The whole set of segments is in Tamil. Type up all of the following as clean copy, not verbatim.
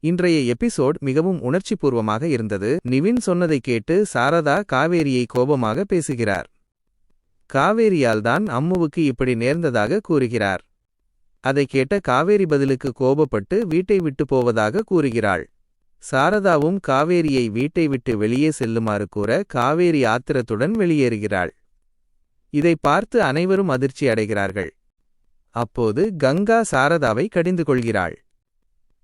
இன்றைய எபிசோட் மிகவும் உணர்ச்சிபூர்வமாக இருந்தது. நிவின் சொன்னதை கேட்டு சாரதா காவேரியை கோபமாக பேசுகிறார். காவேரியால் தான் அம்முவுக்கு இப்படி நேர்ந்ததாக கூறுகிறார். அதை கேட்ட காவேரி பதிலுக்கு கோபப்பட்டு வீட்டை விட்டு போவதாக கூறுகிறாள். சாரதாவும் காவேரியை வீட்டை விட்டு வெளியே செல்லுமாறு கூற காவேரி ஆத்திரத்துடன் வெளியேறுகிறாள். இதை பார்த்து அனைவரும் அதிர்ச்சி அடைகிறார்கள். அப்போது கங்கா சாரதாவை கடிந்து கொள்கிறாள்.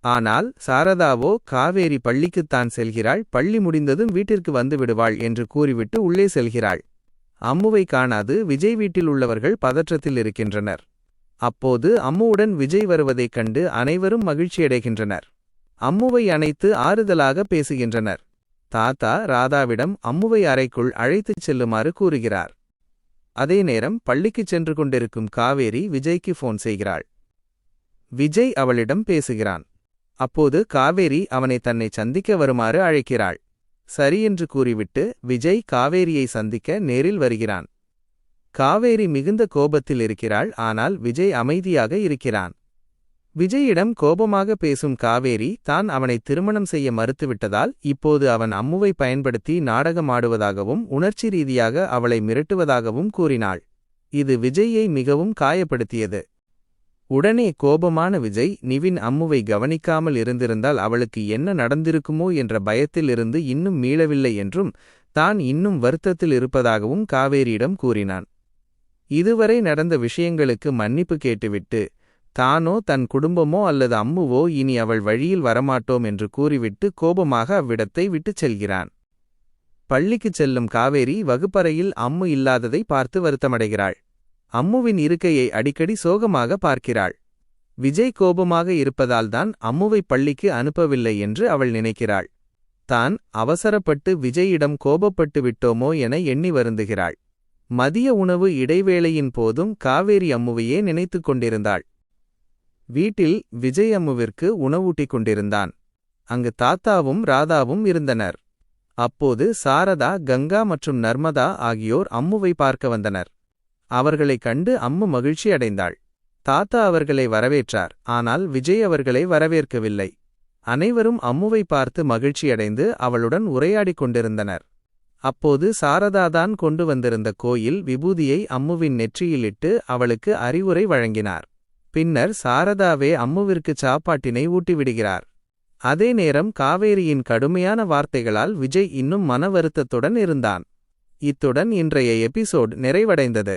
ஆனால் சாரதாவோ காவேரி பள்ளிக்குத்தான் செல்கிறாள், பள்ளி முடிந்ததும் வீட்டிற்கு வந்து விடுவாள் என்று கூறிவிட்டு உள்ளே செல்கிறாள். அம்முவை காணாது விஜய் வீட்டில் உள்ளவர்கள் பதற்றத்தில் இருக்கின்றனர். அப்போது அம்முவுடன் விஜய் வருவதைக் கண்டு அனைவரும் மகிழ்ச்சியடைகின்றனர். அம்முவை அணைத்து ஆறுதலாக பேசுகின்றனர். தாத்தா ராதாவிடம் அம்முவை அறைக்குள் அழைத்துச் செல்லுமாறு கூறுகிறார். அதே நேரம் பள்ளிக்குச் சென்று கொண்டிருக்கும் காவேரி விஜய்க்கு போன் செய்கிறாள். விஜய் அவளிடம் பேசுகிறான். அப்போது காவேரி அவனை தன்னை சந்திக்க வருமாறு அழைக்கிறாள். சரி என்று கூறிவிட்டு விஜய் காவேரியை சந்திக்க நேரில் வருகிறான். காவேரி மிகுந்த கோபத்தில் இருக்கிறாள். ஆனால் விஜய் அமைதியாக இருக்கிறான். விஜயிடம் கோபமாக பேசும் காவேரி தான் அவனை திருமணம் செய்ய மறுத்துவிட்டதால் இப்போது அவன் அம்முவை பயன்படுத்தி நாடகமாடுவதாகவும் உணர்ச்சி ரீதியாக அவளை மிரட்டுவதாகவும் கூறினாள். இது விஜயை மிகவும் காயப்படுத்தியது. உடனே கோபமான விஜய் நிவின் அம்முவை கவனிக்காமல் இருந்திருந்தால் அவளுக்கு என்ன நடந்திருக்குமோ என்ற பயத்தில் இருந்து இன்னும் மீளவில்லை என்றும் தான் இன்னும் வருத்தத்தில் இருப்பதாகவும் காவேரியிடம் கூறினான். இதுவரை நடந்த விஷயங்களுக்கு மன்னிப்பு கேட்டுவிட்டு தானோ தன் குடும்பமோ அல்லது அம்முவோ இனி அவள் வழியில் வரமாட்டோம் என்று கூறிவிட்டு கோபமாக அவ்விடத்தை விட்டுச் செல்கிறான். பள்ளிக்குச் செல்லும் காவேரி வகுப்பறையில் அம்மு இல்லாததை பார்த்து வருத்தமடைகிறாள். அம்முவின் இருக்கையை அடிக்கடி சோகமாக பார்க்கிறாள். விஜய் கோபமாக இருப்பதால்தான் அம்முவை பள்ளிக்கு அனுப்பவில்லை என்று அவள் நினைக்கிறாள். தான் அவசரப்பட்டு விஜயிடம் கோபப்பட்டு விட்டோமோ என எண்ணி வருந்துகிறாள். மதிய உணவு இடைவேளையின் போதும் காவேரி அம்முவையே நினைத்துக் கொண்டிருந்தாள். வீட்டில் விஜய் அம்முவிற்கு உணவூட்டிக் கொண்டிருந்தான். அங்கு தாத்தாவும் ராதாவும் இருந்தனர். அப்போது சாரதா, கங்கா மற்றும் நர்மதா ஆகியோர் அம்முவை பார்க்க வந்தனர். அவர்களைக் கண்டு அம்மு மகிழ்ச்சி அடைந்தாள். தாத்தா அவர்களை வரவேற்றார். ஆனால் விஜய் அவர்களை வரவேற்கவில்லை. அனைவரும் அம்முவை பார்த்து மகிழ்ச்சியடைந்து அவளுடன் உரையாடிக் கொண்டிருந்தனர். அப்போது சாரதாதான் கொண்டு வந்திருந்த கோயில் விபூதியை அம்முவின் நெற்றியிலிட்டு அவளுக்கு அறிவுரை வழங்கினார். பின்னர் சாரதாவே அம்முவிற்கு சாப்பாட்டினை ஊட்டிவிடுகிறார். அதே நேரம் காவேரியின் கடுமையான வார்த்தைகளால் விஜய் இன்னும் மன வருத்தத்துடன் இருந்தான். இத்துடன் இன்றைய எபிசோட் நிறைவடைந்தது.